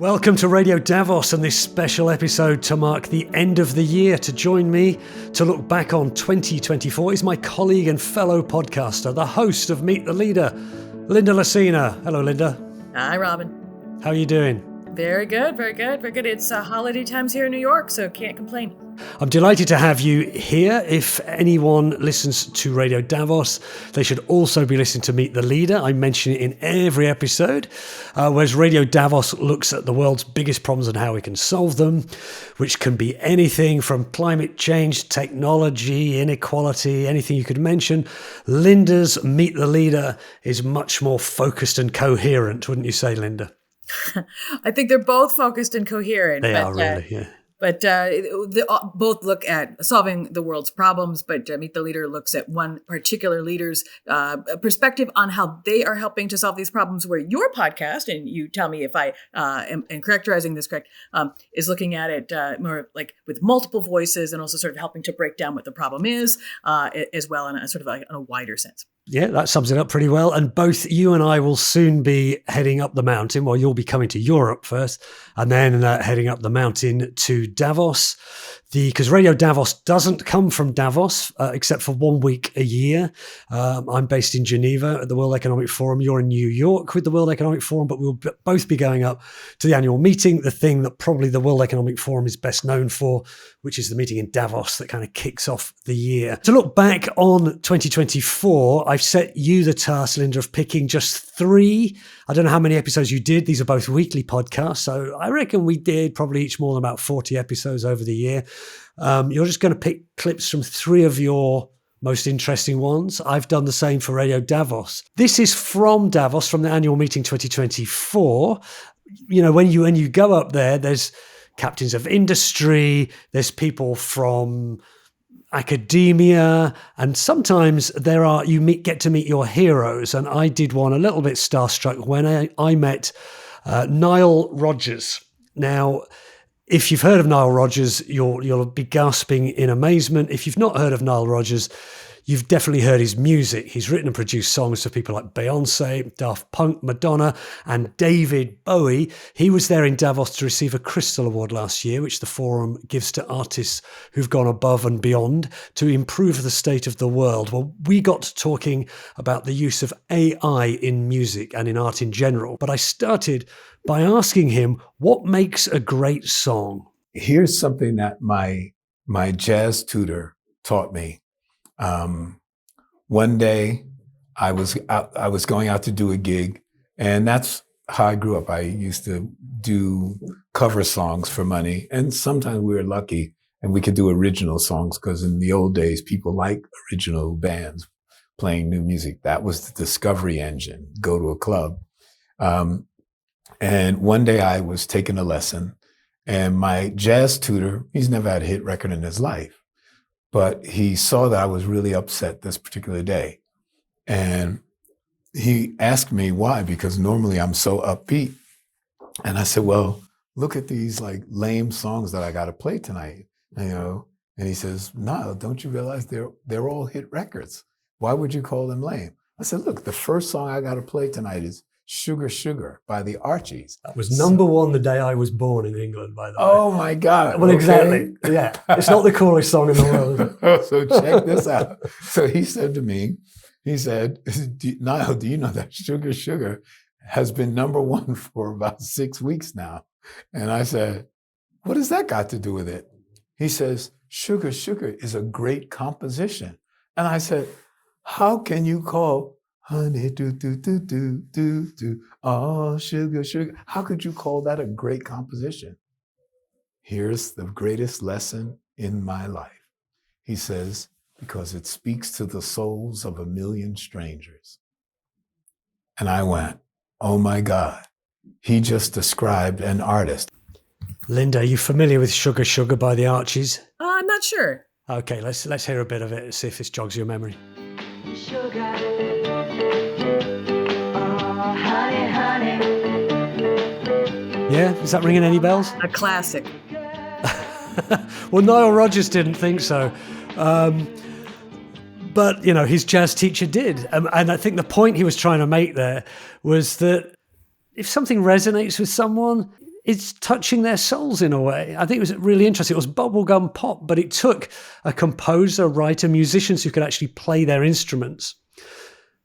Welcome to Radio Davos and this special episode to mark the end of the year. To join me to look back on 2024 is my colleague and fellow podcaster, the host of Meet the Leader, Linda Lacina. Hello, Linda. Hi, Robin. How are you doing? Very good, very good, very good. It's holiday times here in New York, so can't complain. I'm delighted to have you here. If anyone listens to Radio Davos, they should also be listening to Meet the Leader. I mention it in every episode, whereas Radio Davos looks at the world's biggest problems and how we can solve them, which can be anything from climate change, technology, inequality, anything you could mention. Linda's Meet the Leader is much more focused and coherent, wouldn't you say, Linda? I think they're both focused and coherent. They are really, yeah. But they both look at solving the world's problems, but Meet the Leader looks at one particular leader's perspective on how they are helping to solve these problems, where your podcast, and you tell me if I am characterizing this correct, is looking at it more like with multiple voices and also sort of helping to break down what the problem is, as well in a sort of in a wider sense. Yeah, that sums it up pretty well. And both you and I will soon be heading up the mountain. Well, you'll be coming to Europe first and then heading up the mountain to Davos. Because Radio Davos doesn't come from Davos, except for 1 week a year. I'm based in Geneva at the World Economic Forum. You're in New York with the World Economic Forum, but we'll both be going up to the annual meeting, the thing that probably the World Economic Forum is best known for, which is the meeting in Davos that kind of kicks off the year. To look back on 2024, I've set you the task, Linda, of picking just 3. I don't know how many episodes you did. These are both weekly podcasts. So I reckon we did probably each more than about 40 episodes over the year. You're just going to pick clips from 3 of your most interesting ones. I've done the same for Radio Davos. This is from Davos, from the annual meeting 2024. You know, when you go up there, there's captains of industry, there's people from academia, and sometimes get to meet your heroes. And I did one a little bit starstruck when I met Nile Rodgers. Now, if you've heard of Nile Rodgers, you'll be gasping in amazement. If you've not heard of Nile Rodgers, you've definitely heard his music. He's written and produced songs for people like Beyonce, Daft Punk, Madonna, and David Bowie. He was there in Davos to receive a Crystal Award last year, which the forum gives to artists who've gone above and beyond to improve the state of the world. Well, we got talking about the use of AI in music and in art in general, but I started by asking him what makes a great song. Here's something that my jazz tutor taught me. One day I was going out to do a gig, and that's how I grew up. I used to do cover songs for money, and sometimes we were lucky and we could do original songs, because in the old days, people liked original bands playing new music. That was the discovery engine. Go to a club. And one day I was taking a lesson, and my jazz tutor, he's never had a hit record in his life, but he saw that I was really upset this particular day. And he asked me why, because normally I'm so upbeat. And I said, well, look at these like lame songs that I got to play tonight, you know? And he says, no, don't you realize they're all hit records? Why would you call them lame? I said, look, the first song I got to play tonight is Sugar Sugar by the Archies. That was number 1 the day I was born in England, by the way. Oh my God. Well, okay. Exactly. Yeah. It's not the coolest song in the world, is it? So check this out. So he said to me, he said, Niall, do you know that Sugar Sugar has been number 1 for about 6 weeks now? And I said, what has that got to do with it? He says, Sugar Sugar is a great composition. And I said, how can you call honey, do, do, do, do, do, do, oh, sugar, sugar. How could you call that a great composition? Here's the greatest lesson in my life. He says, because it speaks to the souls of 1 million strangers. And I went, oh my God, he just described an artist. Linda, are you familiar with Sugar Sugar by the Archies? I'm not sure. Okay, let's hear a bit of it, see if this jogs your memory. Sugar. Oh, honey, honey. Yeah, is that ringing any bells? A classic. Well, Nile Rodgers didn't think so. But, you know, his jazz teacher did. And I think the point he was trying to make there was that if something resonates with someone, it's touching their souls in a way. I think it was really interesting. It was bubblegum pop, but it took a composer, writer, musicians who could actually play their instruments.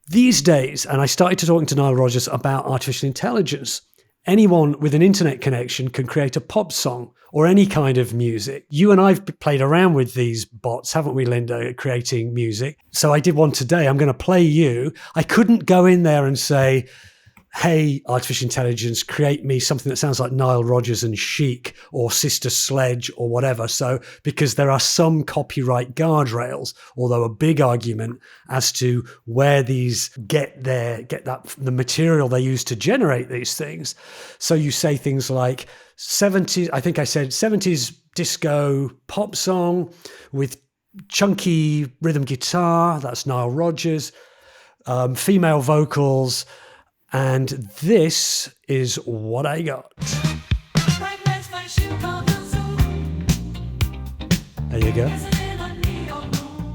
These days, and I started talking to Nile Rodgers about artificial intelligence, anyone with an internet connection can create a pop song or any kind of music. You and I've played around with these bots, haven't we, Linda, creating music? So I did one today. I'm going to play you. I couldn't go in there and say, hey, artificial intelligence, create me something that sounds like Nile Rodgers and Chic or Sister Sledge or whatever. So, because there are some copyright guardrails, although a big argument as to where these get the material they use to generate these things. So you say things like 70s, I think I said 70s disco pop song with chunky rhythm guitar. That's Nile Rodgers, female vocals. And this is what I got. There you go.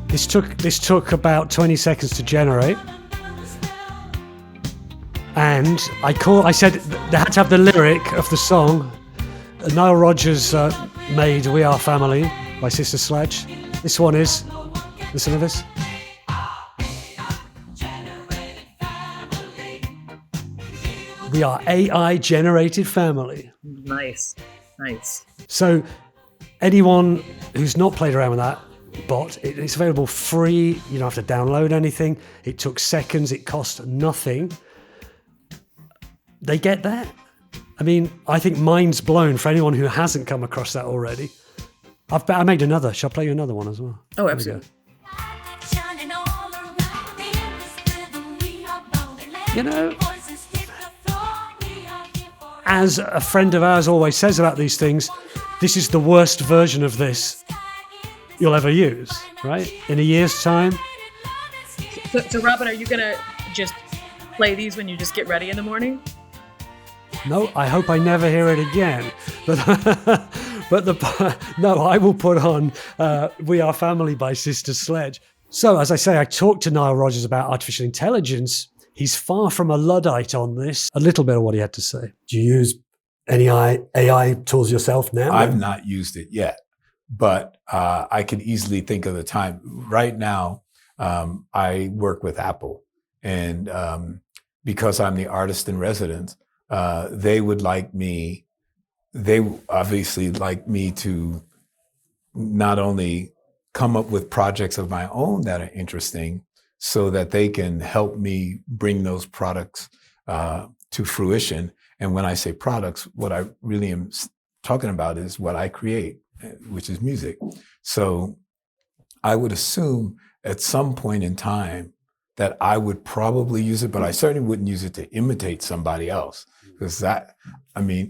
This took about 20 seconds to generate. And I said they had to have the lyric of the song. Nile Rodgers made We Are Family by Sister Sledge. This one is, listen to this. We are AI-generated family. Nice. So anyone who's not played around with that bot, it's available free. You don't have to download anything. It took seconds. It cost nothing. They get that. I mean, I think mind's blown for anyone who hasn't come across that already. I made another. Shall I play you another one as well? Oh, absolutely. You know, as a friend of ours always says about these things, this is the worst version of this you'll ever use, right? In a year's time. So Robin, are you going to just play these when you just get ready in the morning? No, I hope I never hear it again. But no, I will put on We Are Family by Sister Sledge. So, as I say, I talked to Nile Rodgers about artificial intelligence. He's far from a Luddite on this. A little bit of what he had to say. Do you use any AI tools yourself now? I've not used it yet, but I could easily think of the time. Right now, I work with Apple, and because I'm the artist in residence, they obviously like me to not only come up with projects of my own that are interesting, so that they can help me bring those products to fruition. And when I say products, what I really am talking about is what I create, which is music. So I would assume at some point in time that I would probably use it, but I certainly wouldn't use it to imitate somebody else. Because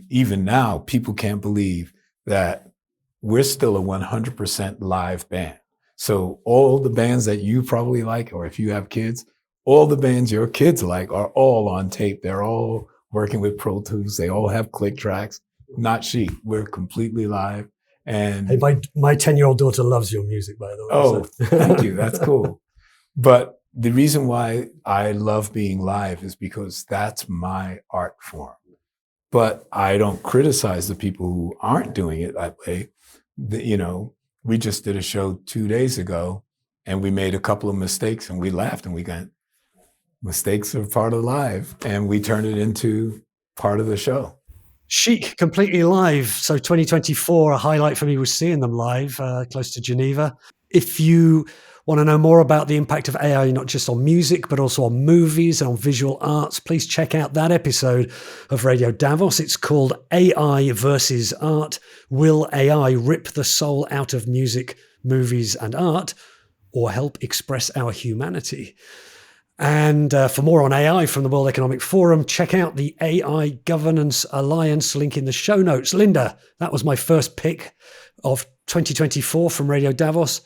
even now, people can't believe that we're still a 100% live band. So all the bands that you probably like, or if you have kids, all the bands your kids like are all on tape. They're all working with Pro Tools. They all have click tracks. Not Chic. We're completely live. And hey, my 10-year-old daughter loves your music, by the way. Oh, so. Thank you. That's cool. But the reason why I love being live is because that's my art form. But I don't criticize the people who aren't doing it that way. We just did a show 2 days ago and we made a couple of mistakes and we laughed and we got mistakes are part of live and we turned it into part of the show. Chic, completely live. So 2024, a highlight for me was seeing them live close to Geneva. If you want to know more about the impact of AI, not just on music, but also on movies and on visual arts, please check out that episode of Radio Davos. It's called AI versus Art. Will AI rip the soul out of music, movies, and art, or help express our humanity? And for more on AI from the World Economic Forum, check out the AI Governance Alliance, link in the show notes. Linda, that was my first pick of 2024 from Radio Davos.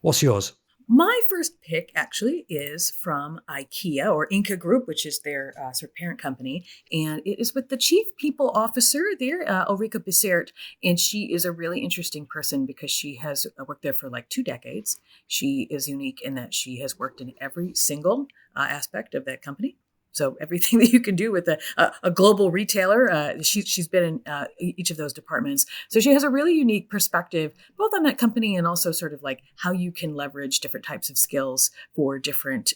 What's yours? My first pick actually is from IKEA, or Inca Group, which is their sort of parent company. And it is with the chief people officer there, Ulrika Bissert. And she is a really interesting person because she has worked there for like 2 decades. She is unique in that she has worked in every single aspect of that company. So everything that you can do with a global retailer, she's been in each of those departments. So she has a really unique perspective, both on that company and also sort of like how you can leverage different types of skills for different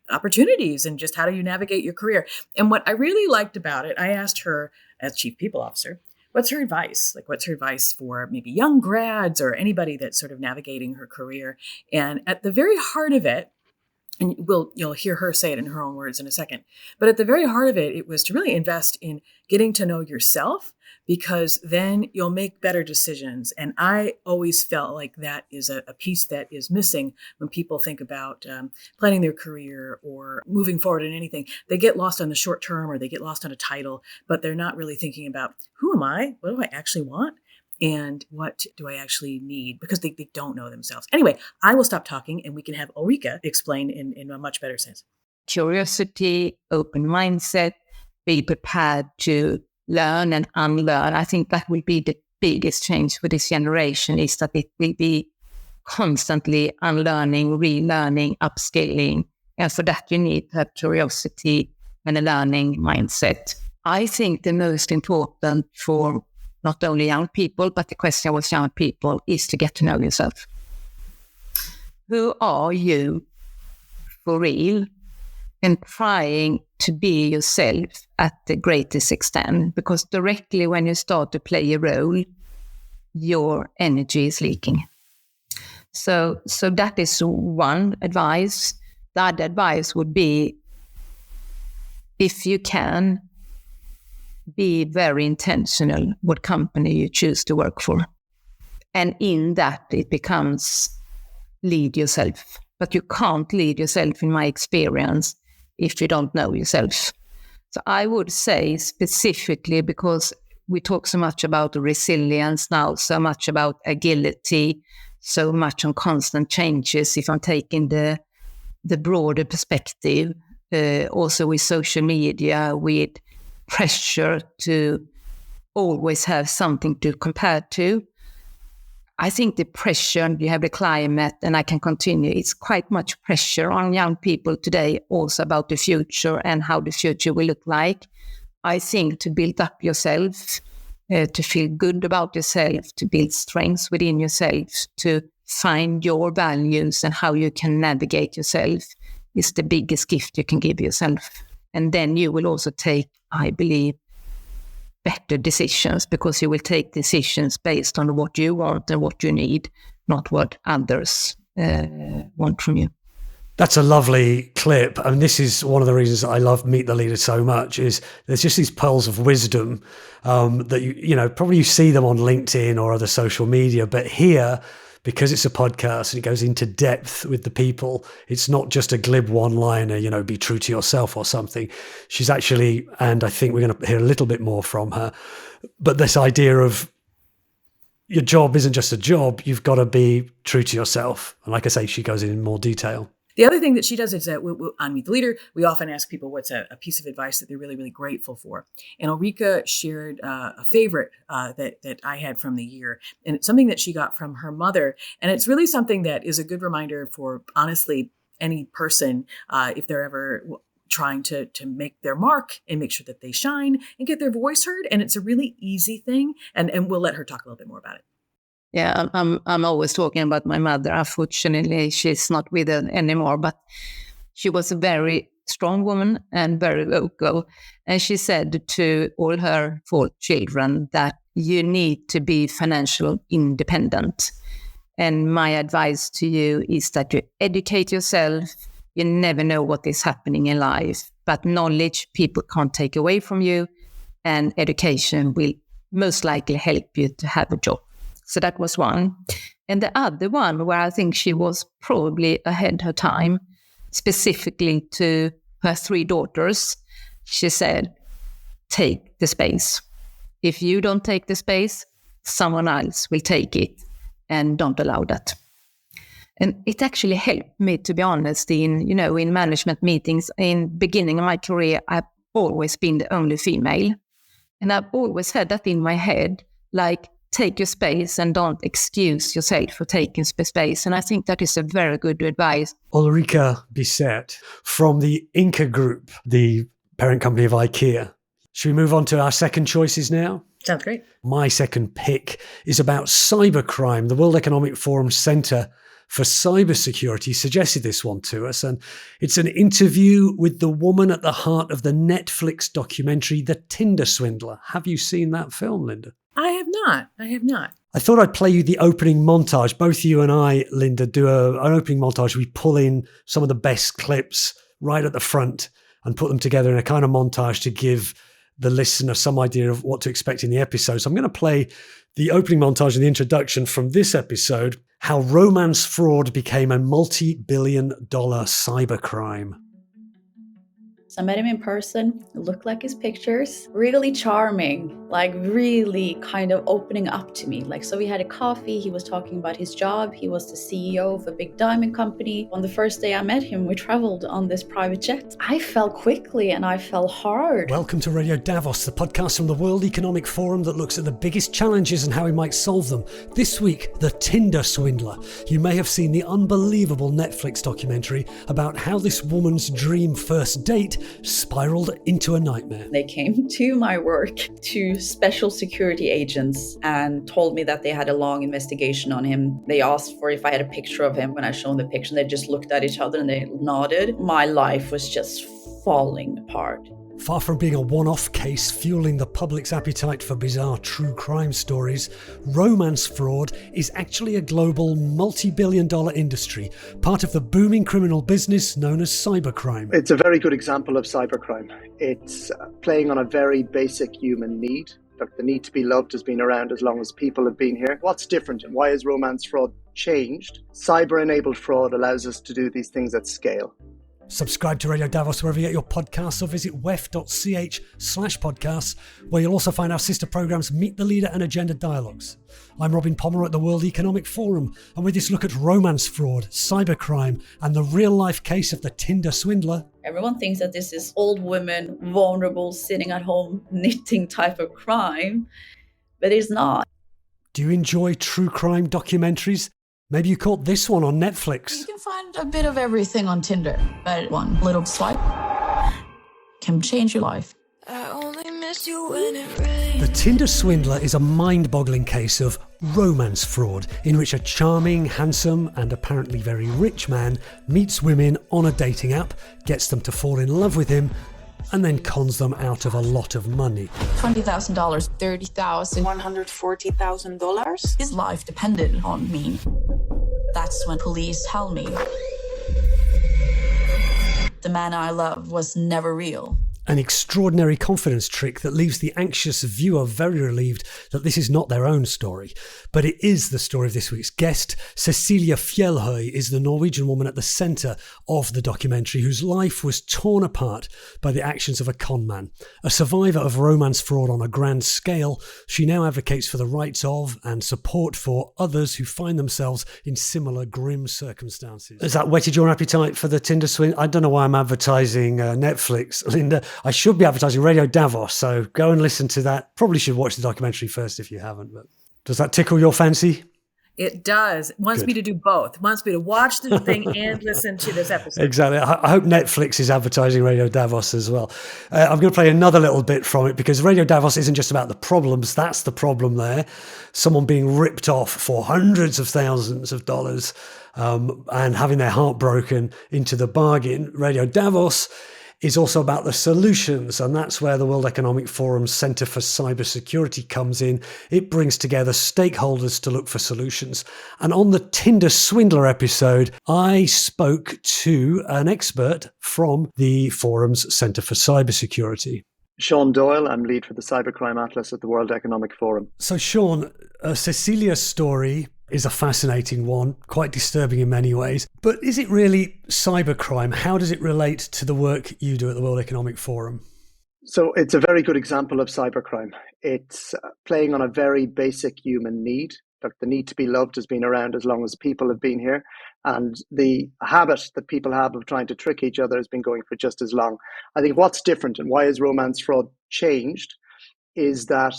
opportunities and just how do you navigate your career. And what I really liked about it, I asked her as chief people officer, what's her advice? Like, what's her advice for maybe young grads or anybody that's sort of navigating her career? And at the very heart of it, and you'll hear her say it in her own words in a second, but at the very heart of it, it was to really invest in getting to know yourself, because then you'll make better decisions. And I always felt like that is a piece that is missing when people think about planning their career or moving forward in anything. They get lost on the short term or they get lost on a title, but they're not really thinking about who am I? What do I actually want? And what do I actually need? Because they don't know themselves. Anyway, I will stop talking and we can have Ulrika explain in a much better sense. Curiosity, open mindset, be prepared to learn and unlearn. I think that will be the biggest change for this generation, is that it will be constantly unlearning, relearning, upskilling. And for that, you need to have curiosity and a learning mindset. I think the most important for not only young people, but the question with young people is to get to know yourself. Who are you for real? And trying to be yourself at the greatest extent, because directly when you start to play a role, your energy is leaking. So that is one advice. The other advice would be, if you can, be very intentional what company you choose to work for. And in that, it becomes lead yourself. But you can't lead yourself, in my experience, if you don't know yourself. So I would say specifically, because we talk so much about resilience now, so much about agility, so much on constant changes, if I'm taking the broader perspective, also with social media, with pressure to always have something to compare to. I think the pressure, you have the climate, and I can continue, it's quite much pressure on young people today also about the future and how the future will look like. I think to build up yourself, to feel good about yourself, to build strengths within yourself, to find your values and how you can navigate yourself is the biggest gift you can give yourself. And then you will also take, I believe, better decisions, because you will take decisions based on what you want and what you need, not what others want from you. That's a lovely clip. And this is one of the reasons I love Meet the Leader so much, is there's just these pearls of wisdom that you know, probably you see them on LinkedIn or other social media, but here, because it's a podcast and it goes into depth with the people, it's not just a glib one-liner, you know, be true to yourself or something. She's actually, and I think we're going to hear a little bit more from her, but this idea of your job isn't just a job, you've got to be true to yourself. And like I say, she goes in more detail. The other thing that she does is that on Meet the Leader, we often ask people what's a piece of advice that they're really, really grateful for. And Ulrika shared a favorite that I had from the year. And it's something that she got from her mother. And it's really something that is a good reminder for, honestly, any person, if they're ever trying to make their mark and make sure that they shine and get their voice heard. And it's a really easy thing. And we'll let her talk a little bit more about it. Yeah, I'm always talking about my mother. Unfortunately, she's not with us anymore, but she was a very strong woman and very vocal. And she said to all her 4 children that you need to be financially independent. And my advice to you is that you educate yourself. You never know what is happening in life, but knowledge people can't take away from you, and education will most likely help you to have a job. So that was one. And the other one, where I think she was probably ahead her time, specifically to her 3 daughters, she said, take the space. If you don't take the space, someone else will take it, and don't allow that. And it actually helped me, to be honest, in management meetings. In beginning of my career, I've always been the only female. And I've always had that in my head, like, take your space and don't excuse yourself for taking space. And I think that is a very good advice. Ulrika Bisset from the Inca Group, the parent company of IKEA. Should we move on to our second choices now? Sounds great. My second pick is about cybercrime. The World Economic Forum Centre for Cybersecurity suggested this one to us, and it's an interview with the woman at the heart of the Netflix documentary, The Tinder Swindler. Have you seen that film, Linda? I have not. I thought I'd play you the opening montage. Both you and I, Linda, do an opening montage. We pull in some of the best clips right at the front and put them together in a kind of montage to give the listener some idea of what to expect in the episode. So I'm going to play the opening montage and the introduction from this episode, How Romance Fraud Became a Multi-Billion-Dollar Cybercrime. So I met him in person, it looked like his pictures, really charming, like really kind of opening up to me. Like, so we had a coffee, he was talking about his job, he was the CEO of a big diamond company. On the first day I met him, we traveled on this private jet. I fell quickly and I fell hard. Welcome to Radio Davos, the podcast from the World Economic Forum that looks at the biggest challenges and how we might solve them. This week, The Tinder Swindler. You may have seen the unbelievable Netflix documentary about how this woman's dream first date spiraled into a nightmare. They came to my work, two special security agents, and told me that they had a long investigation on him. They asked for if I had a picture of him. When I showed them the picture, they just looked at each other and they nodded. My life was just falling apart. Far from being a one-off case fueling the public's appetite for bizarre true crime stories, romance fraud is actually a global multi-billion-dollar industry, part of the booming criminal business known as cybercrime. It's a very good example of cybercrime. It's playing on a very basic human need. Look, the need to be loved has been around as long as people have been here. What's different and why has romance fraud changed? Cyber-enabled fraud allows us to do these things at scale. Subscribe to Radio Davos wherever you get your podcasts or visit wef.ch/podcasts, where you'll also find our sister programmes Meet the Leader and Agenda Dialogues. I'm Robin Pomeroy at the World Economic Forum, and with this look at romance fraud, cybercrime, and the real-life case of the Tinder Swindler. Everyone thinks that this is old women, vulnerable, sitting at home, knitting type of crime, but it's not. Do you enjoy true crime documentaries? Maybe you caught this one on Netflix. You can find a bit of everything on Tinder, but one little swipe can change your life. I only miss you when it rains. The Tinder Swindler is a mind-boggling case of romance fraud in which a charming, handsome, and apparently very rich man meets women on a dating app, gets them to fall in love with him, and then cons them out of a lot of money. $20,000, $30,000, $140,000. his life depended on me. That's when police tell me the man I love was never real. An extraordinary confidence trick that leaves the anxious viewer very relieved that this is not their own story. But it is the story of this week's guest. Cecilia Fjellhøy is the Norwegian woman at the centre of the documentary whose life was torn apart by the actions of a con man. A survivor of romance fraud on a grand scale, she now advocates for the rights of and support for others who find themselves in similar grim circumstances. Has that whetted your appetite for the Tinder Swindler? I don't know why I'm advertising Netflix, Linda. I should be advertising Radio Davos, so go and listen to that. Probably should watch the documentary first if you haven't. But does that tickle your fancy? It does. It wants me to do both. It wants me to watch the thing and listen to this episode. Exactly. I hope Netflix is advertising Radio Davos as well. I'm going to play another little bit from it because Radio Davos isn't just about the problems. That's the problem there. Someone being ripped off for hundreds of thousands of dollars and having their heart broken into the bargain. Radio Davos is also about the solutions, and that's where the World Economic Forum's Centre for Cybersecurity comes in. It brings together stakeholders to look for solutions. And on the Tinder Swindler episode, I spoke to an expert from the forum's Centre for Cybersecurity. Sean Doyle, I'm lead for the Cybercrime Atlas at the World Economic Forum. So Sean, Cecilia's story is a fascinating one, quite disturbing in many ways. But is it really cybercrime? How does it relate to the work you do at the World Economic Forum? So it's a very good example of cybercrime. It's playing on a very basic human need. Look, the need to be loved has been around as long as people have been here. And the habit that people have of trying to trick each other has been going for just as long. I think what's different and why has romance fraud changed is that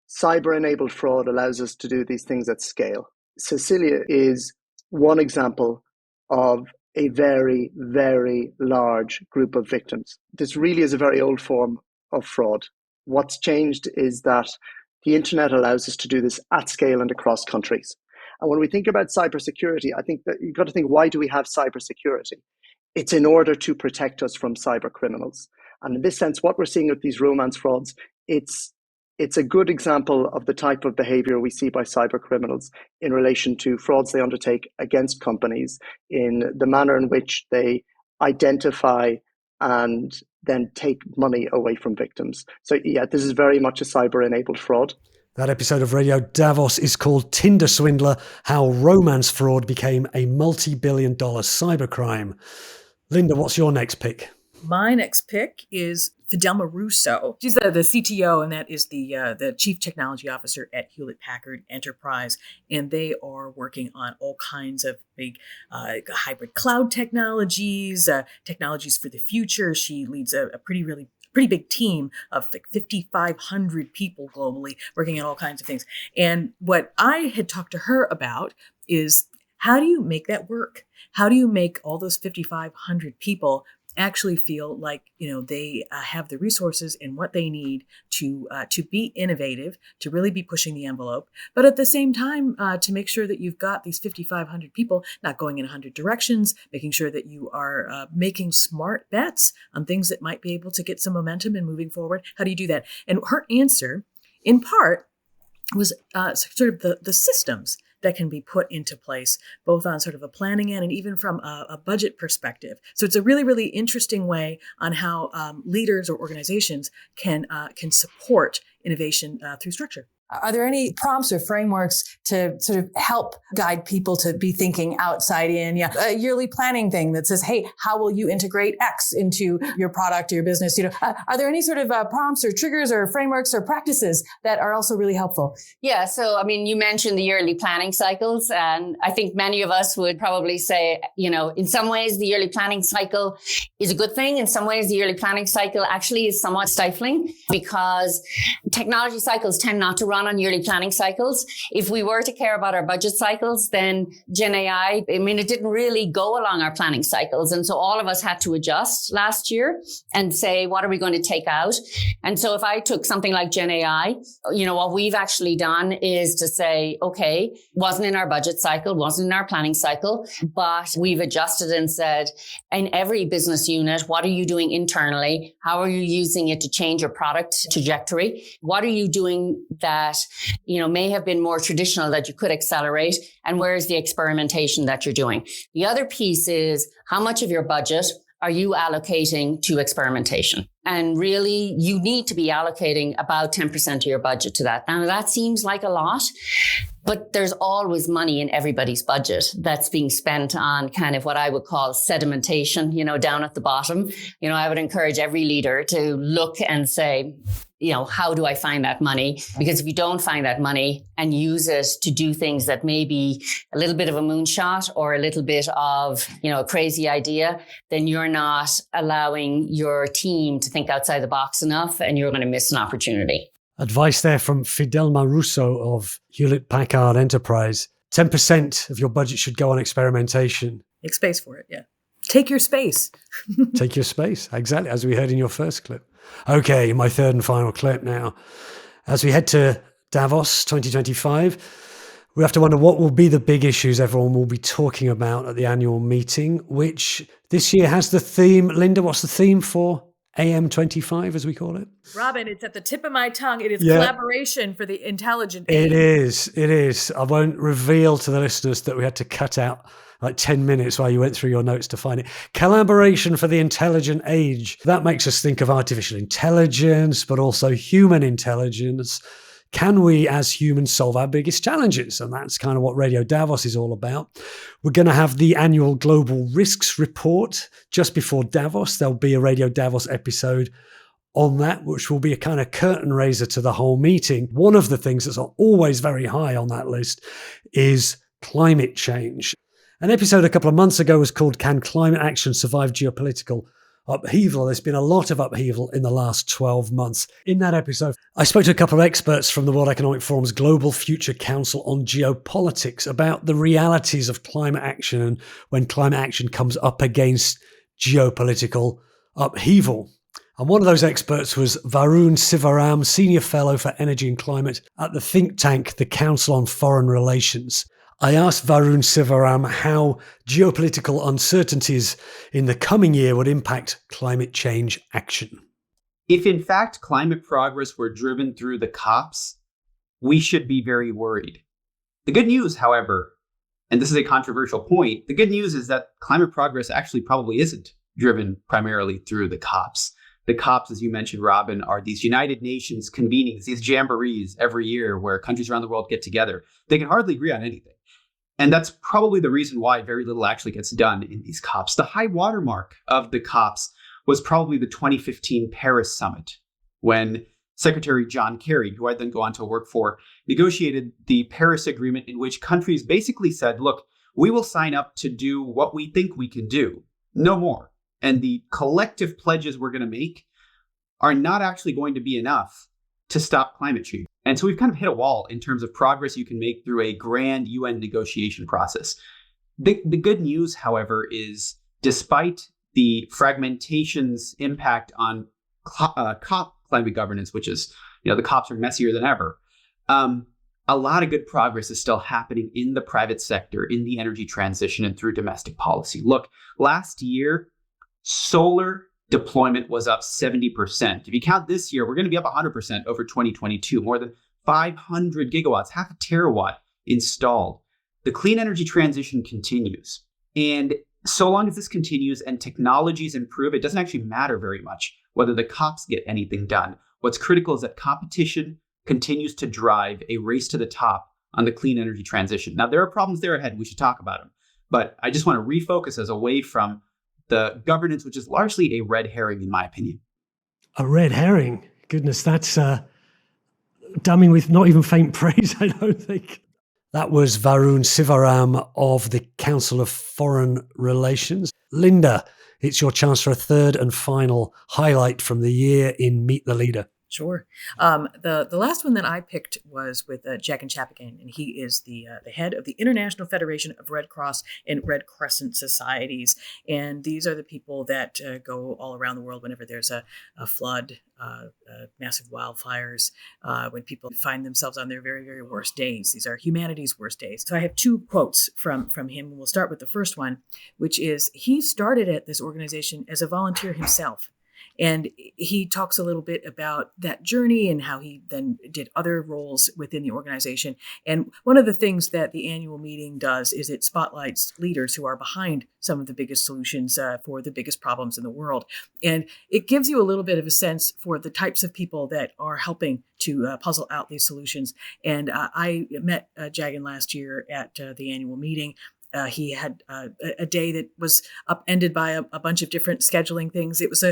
cyber-enabled fraud allows us to do these things at scale. Cecilia is one example of a very, very large group of victims. This really is a very old form of fraud. What's changed is that the internet allows us to do this at scale and across countries. And when we think about cybersecurity, I think that you've got to think, why do we have cybersecurity? It's in order to protect us from cyber criminals. And in this sense, what we're seeing with these romance frauds, it's a good example of the type of behavior we see by cyber criminals in relation to frauds they undertake against companies, in the manner in which they identify and then take money away from victims. So yeah, this is very much a cyber-enabled fraud. That episode of Radio Davos is called Tinder Swindler, How Romance Fraud Became a Multi-Billion-Dollar Cybercrime. Linda, what's your next pick? My next pick is Fidelma Russo. She's the CTO, and that is the Chief Technology Officer at Hewlett-Packard Enterprise. And they are working on all kinds of big hybrid cloud technologies, technologies for the future. She leads a pretty big team of like 5,500 people globally working on all kinds of things. And what I had talked to her about is, how do you make that work? How do you make all those 5,500 people actually feel like, they have the resources and what they need to be innovative, to really be pushing the envelope, but at the same time to make sure that you've got these 5,500 people not going in 100 directions, making sure that you are making smart bets on things that might be able to get some momentum and moving forward. How do you do that? And her answer, in part, was sort of the systems that can be put into place, both on sort of a planning end and even from a budget perspective. So it's a really, really interesting way on how leaders or organizations can support innovation through structure. Are there any prompts or frameworks to sort of help guide people to be thinking outside in? Yeah, a yearly planning thing that says, hey, how will you integrate X into your product or your business? Are there any sort of prompts or triggers or frameworks or practices that are also really helpful? Yeah. So, you mentioned the yearly planning cycles, and I think many of us would probably say, in some ways, the yearly planning cycle is a good thing. In some ways, the yearly planning cycle actually is somewhat stifling, because technology cycles tend not to run on yearly planning cycles. If we were to care about our budget cycles, then Gen AI, it didn't really go along our planning cycles. And so all of us had to adjust last year and say, what are we going to take out? And so if I took something like Gen AI, what we've actually done is to say, okay, wasn't in our budget cycle, wasn't in our planning cycle, but we've adjusted and said, in every business unit, what are you doing internally? How are you using it to change your product trajectory? What are you doing that, may have been more traditional that you could accelerate? And where is the experimentation that you're doing? The other piece is, how much of your budget are you allocating to experimentation? And really, you need to be allocating about 10% of your budget to that. Now, that seems like a lot, but there's always money in everybody's budget that's being spent on kind of what I would call sedimentation, down at the bottom. I would encourage every leader to look and say, how do I find that money? Because if you don't find that money and use it to do things that may be a little bit of a moonshot or a little bit of, a crazy idea, then you're not allowing your team to think outside the box enough, and you're going to miss an opportunity. Advice there from Fidelma Russo of Hewlett-Packard Enterprise. 10% of your budget should go on experimentation. Make space for it, yeah. Take your space. Take your space, exactly, as we heard in your first clip. Okay, my third and final clip now. As we head to Davos 2025, we have to wonder what will be the big issues everyone will be talking about at the annual meeting, which this year has the theme. Linda, what's the theme for AM25, as we call it? Robin, it's at the tip of my tongue. It is collaboration for the intelligent age. It is. I won't reveal to the listeners that we had to cut out like 10 minutes while you went through your notes to find it. Collaboration for the intelligent age. That makes us think of artificial intelligence, but also human intelligence. Can we as humans solve our biggest challenges? And that's kind of what Radio Davos is all about. We're going to have the annual Global Risks Report just before Davos. There'll be a Radio Davos episode on that, which will be a kind of curtain raiser to the whole meeting. One of the things that's always very high on that list is climate change. An episode a couple of months ago was called Can Climate Action Survive Geopolitical upheaval. There's been a lot of upheaval in the last 12 months. In that episode, I spoke to a couple of experts from the World Economic Forum's Global Future Council on geopolitics about the realities of climate action and when climate action comes up against geopolitical upheaval. And one of those experts was Varun Sivaram, Senior Fellow for Energy and Climate at the think tank, the Council on Foreign Relations. I asked Varun Sivaram how geopolitical uncertainties in the coming year would impact climate change action. If in fact climate progress were driven through the COPs, we should be very worried. The good news, however, and this is a controversial point, the good news is that climate progress actually probably isn't driven primarily through the COPs. The COPs, as you mentioned, Robin, are these United Nations convenings, these jamborees every year where countries around the world get together. They can hardly agree on anything. And that's probably the reason why very little actually gets done in these COPs. The high watermark of the COPs was probably the 2015 Paris summit, when Secretary John Kerry, who I'd then go on to work for, negotiated the Paris Agreement in which countries basically said, look, we will sign up to do what we think we can do, no more. And the collective pledges we're going to make are not actually going to be enough to stop climate change. And so we've kind of hit a wall in terms of progress you can make through a grand UN negotiation process. The good news, however, is despite the fragmentation's impact on COP climate governance, which is, the COPs are messier than ever, a lot of good progress is still happening in the private sector, in the energy transition, and through domestic policy. Look, last year, solar deployment was up 70%. If you count this year, we're going to be up 100% over 2022, more than 500 gigawatts, half a terawatt installed. The clean energy transition continues. And so long as this continues and technologies improve, it doesn't actually matter very much whether the COPs get anything done. What's critical is that competition continues to drive a race to the top on the clean energy transition. Now, there are problems there ahead. We should talk about them. But I just want to refocus us away from the governance, which is largely a red herring, in my opinion. A red herring? Goodness, that's damning with not even faint praise, I don't think. That was Varun Sivaram of the Council of Foreign Relations. Linda, it's your chance for a third and final highlight from the year in Meet the Leader. Sure. The last one that I picked was with Jagan Chapagan, and he is the head of the International Federation of Red Cross and Red Crescent Societies. And these are the people that go all around the world whenever there's a flood, massive wildfires, when people find themselves on their very, very worst days. These are humanity's worst days. So I have two quotes from him. We'll start with the first one, which is he started at this organization as a volunteer himself. And he talks a little bit about that journey and how he then did other roles within the organization. And one of the things that the annual meeting does is it spotlights leaders who are behind some of the biggest solutions for the biggest problems in the world. And it gives you a little bit of a sense for the types of people that are helping to puzzle out these solutions. And I met Jagan last year at the annual meeting. He had a day that was upended by a bunch of different scheduling things. It was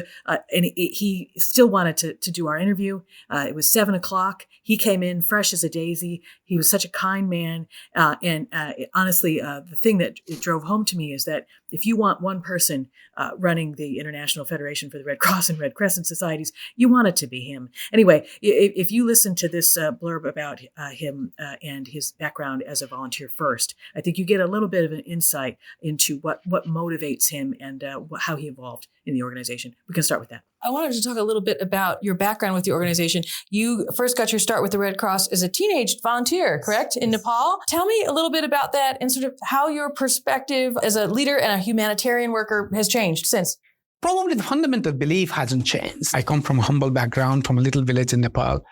he still wanted to do our interview. It was 7:00. He came in fresh as a daisy. He was such a kind man. And honestly, the thing that it drove home to me is that if you want one person running the International Federation for the Red Cross and Red Crescent Societies, you want it to be him. Anyway, if you listen to this blurb about him and his background as a volunteer first, I think you get a little bit of an insight into what motivates him and how he evolved in the organization. We can start with that. I wanted to talk a little bit about your background with the organization. You first got your start with the Red Cross as a teenage volunteer, correct? In Nepal. Tell me a little bit about that and sort of how your perspective as a leader and a humanitarian worker has changed since. Probably the fundamental belief hasn't changed. I come from a humble background, from a little village in Nepal.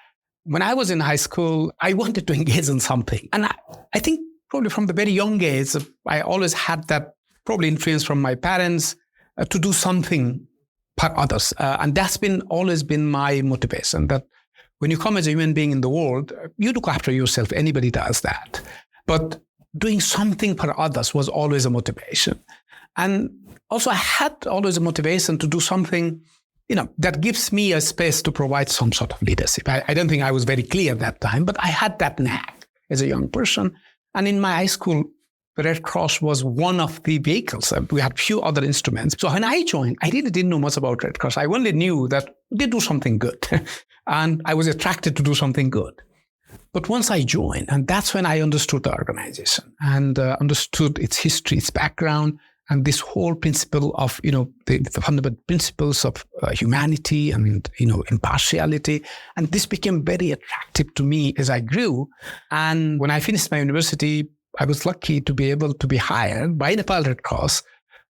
When I was in high school, I wanted to engage in something. And I think probably from the very young age, I always had that probably influence from my parents to do something for others. And that's always been my motivation, that when you come as a human being in the world, you look after yourself. Anybody does that. But doing something for others was always a motivation. And also I had always a motivation to do something, that gives me a space to provide some sort of leadership. I don't think I was very clear at that time, but I had that knack as a young person. And in my high school the Red Cross was one of the vehicles. We had few other instruments. So when I joined, I really didn't know much about Red Cross. I only knew that they do something good. And I was attracted to do something good. But once I joined, and that's when I understood the organization and understood its history, its background, and this whole principle of, the fundamental principles of humanity and, impartiality. And this became very attractive to me as I grew. And when I finished my university, I was lucky to be able to be hired by Nepal Red Cross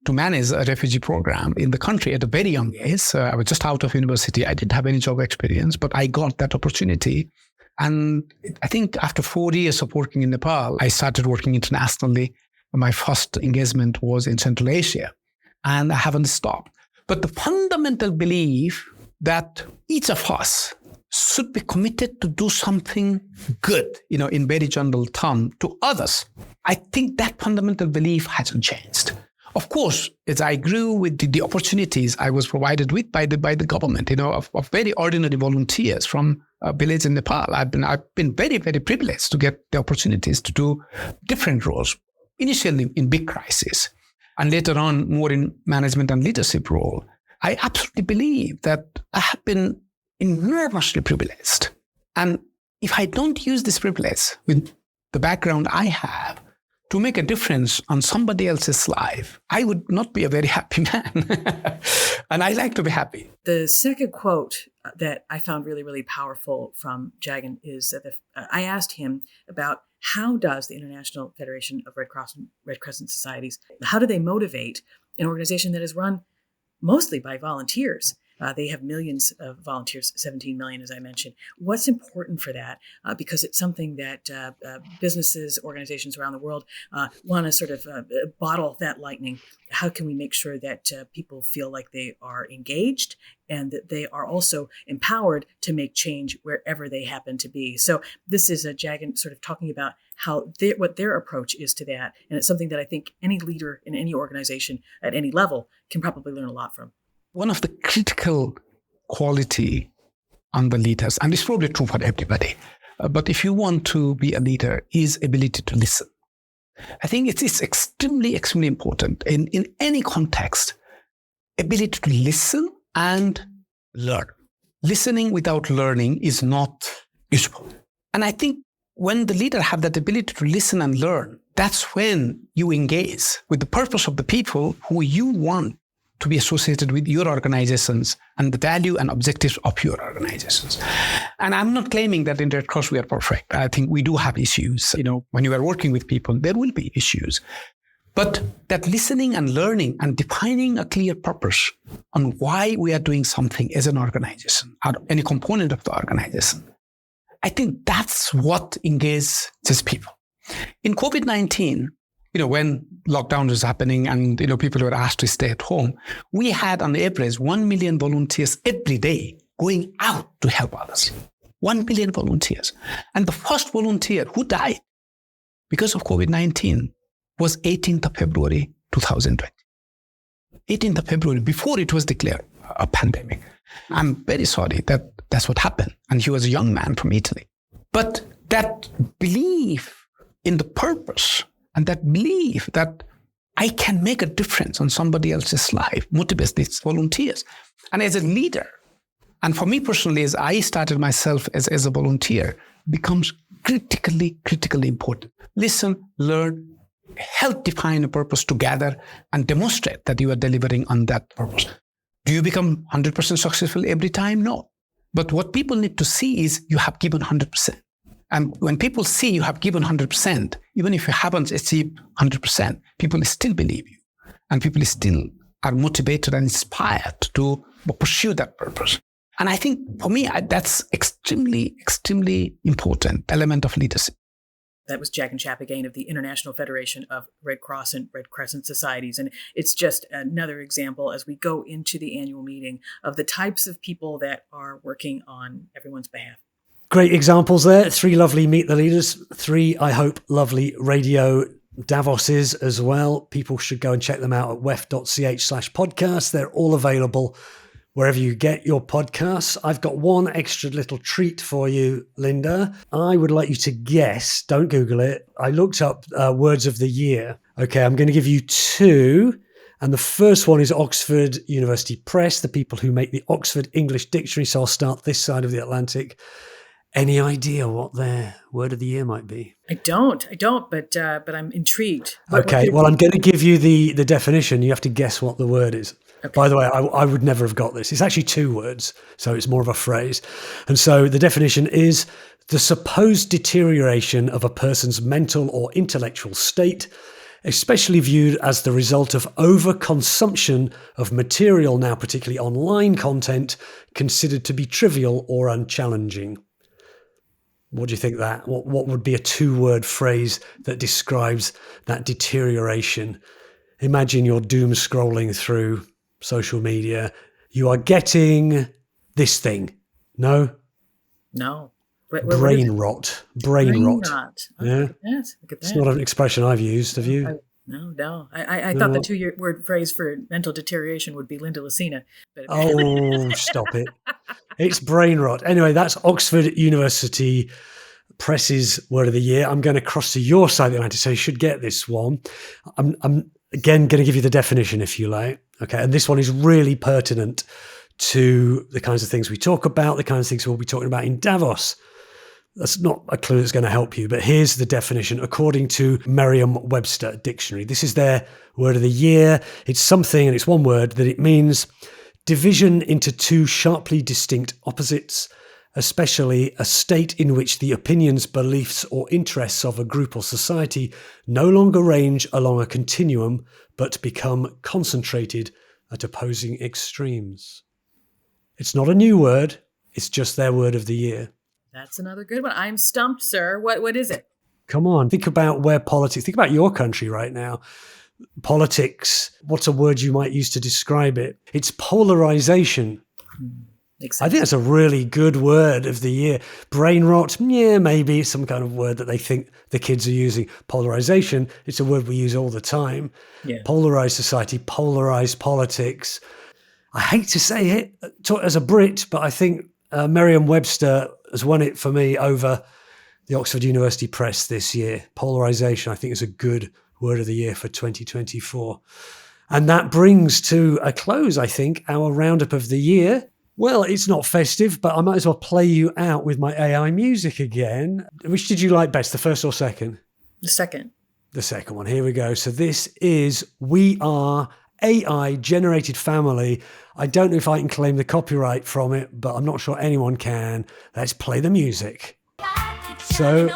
to manage a refugee program in the country at a very young age. I was just out of university. I didn't have any job experience, but I got that opportunity. And I think after 4 years of working in Nepal, I started working internationally. My first engagement was in Central Asia, and I haven't stopped. But the fundamental belief that each of us should be committed to do something good, in very general terms, to others, I think that fundamental belief hasn't changed. Of course, as I grew with the opportunities I was provided with by the government, of very ordinary volunteers from a village in Nepal, I've been very, very privileged to get the opportunities to do different roles. Initially in big crisis, and later on more in management and leadership role. I absolutely believe that I have been enormously privileged. And if I don't use this privilege with the background I have to make a difference on somebody else's life, I would not be a very happy man. And I like to be happy. The second quote that I found really, really powerful from Jagan is that I asked him about how does the International Federation of Red Cross and Red Crescent Societies, how do they motivate an organization that is run mostly by volunteers? They have millions of volunteers, 17 million, as I mentioned. What's important for that? Because it's something that businesses, organizations around the world want to sort of bottle that lightning. How can we make sure that people feel like they are engaged and that they are also empowered to make change wherever they happen to be? So this is Jagan sort of talking about what their approach is to that. And it's something that I think any leader in any organization at any level can probably learn a lot from. One of the critical quality on the leaders, and it's probably true for everybody, but if you want to be a leader, is ability to listen. I think it's extremely, extremely important in any context, ability to listen and learn. Listening without learning is not useful. And I think when the leader have that ability to listen and learn, that's when you engage with the purpose of the people who you want to be associated with your organizations and the value and objectives of your organizations. And I'm not claiming that in Red Cross we are perfect. I think we do have issues. When you are working with people, there will be issues. But that listening and learning and defining a clear purpose on why we are doing something as an organization or any component of the organization, I think that's what engages people. In COVID-19, when lockdown was happening and, people were asked to stay at home, we had on average 1 million volunteers every day going out to help others. 1 million volunteers. And the first volunteer who died because of COVID-19 was 18th of February, 2020. 18th of February, before it was declared a pandemic. I'm very sorry that that's what happened. And he was a young man from Italy. But that belief in the purpose and that belief that I can make a difference on somebody else's life motivates these volunteers. And as a leader, and for me personally, as I started myself as a volunteer, becomes critically important. Listen, learn, help define a purpose together and demonstrate that you are delivering on that purpose. Do you become 100% successful every time? No. But what people need to see is you have given 100%. And when people see you have given 100%, even if you haven't achieved 100%, people still believe you. And people still are motivated and inspired to pursue that purpose. And I think for me, that's extremely, extremely important element of leadership. That was Jagan Chapagain of the International Federation of Red Cross and Red Crescent Societies. And it's just another example as we go into the annual meeting of the types of people that are working on everyone's behalf. Great examples there. 3 lovely Meet the Leaders. 3, I hope, lovely radio Davoses as well. People should go and check them out at wef.ch/podcast. They're all available wherever you get your podcasts. I've got one extra little treat for you, Linda. I would like you to guess, don't Google it. I looked up words of the year Okay, I'm going to give you two. And the first one is Oxford University Press, the people who make the Oxford English Dictionary. So I'll start this side of the Atlantic. Any idea what their word of the year might be? I don't, but I'm intrigued. Okay, well, I'm going to give you the definition. You have to guess what the word is. Okay. By the way, I would never have got this. It's actually two words, so it's more of a phrase. And so the definition is the supposed deterioration of a person's mental or intellectual state, especially viewed as the result of overconsumption of material, now particularly online content, considered to be trivial or unchallenging. What do you think that? What would be a two-word phrase that describes that deterioration? Imagine you're doom scrolling through social media. You are getting this thing. No? No. Brain rot. Brain rot. Yeah. Yes, look at that. It's not an expression I've used. Have you? No. I thought the two-word phrase for mental deterioration would be Linda Lacina. But oh, stop it. It's brain rot. Anyway, that's Oxford University Press's word of the year. I'm going to cross to your side of the Atlantic, so you should get this one. I'm again going to give you the definition if you like. Okay, and this one is really pertinent to the kinds of things we talk about, the kinds of things we'll be talking about in Davos. That's not a clue that's going to help you, but here's the definition according to Merriam-Webster Dictionary. This is their word of the year. It's something, and it's one word, that it means division into two sharply distinct opposites, especially a state in which the opinions, beliefs, or interests of a group or society no longer range along a continuum, but become concentrated at opposing extremes. It's not a new word. It's just their word of the year. That's another good one. I'm stumped, sir. What is it? Come on. Think about think about your country right now. Politics. What's a word you might use to describe it? It's polarization. I think that's a really good word of the year. Brain rot. Yeah, maybe it's some kind of word that they think the kids are using. Polarization. It's a word we use all the time. Yeah. Polarized society, polarized politics. I hate to say it as a Brit, but I think Merriam-Webster has won it for me over the Oxford University Press this year. Polarization, I think, is a good word of the year for 2024. And that brings to a close, I think, our roundup of the year. Well, it's not festive, but I might as well play you out with my AI music again. Which did you like best, the first or second? The second. The second one. Here we go. So this is We Are AI-generated family. I don't know if I can claim the copyright from it, but I'm not sure anyone can. Let's play the music. So,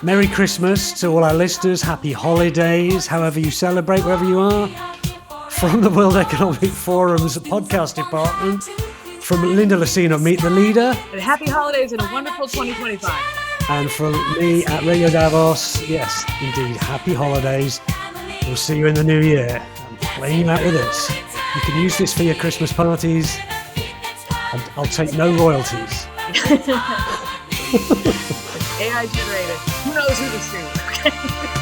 Merry Christmas to all our listeners. Happy holidays, however you celebrate, wherever you are. From the World Economic Forum's podcast department, from Linda Lacina, Meet the Leader. And happy holidays and a wonderful 2025. And from me at Radio Davos, yes, indeed, happy holidays. We'll see you in the new year. I'm playing out with this. You can use this for your Christmas parties. And I'll take no royalties. AI generated. Who knows who to sue?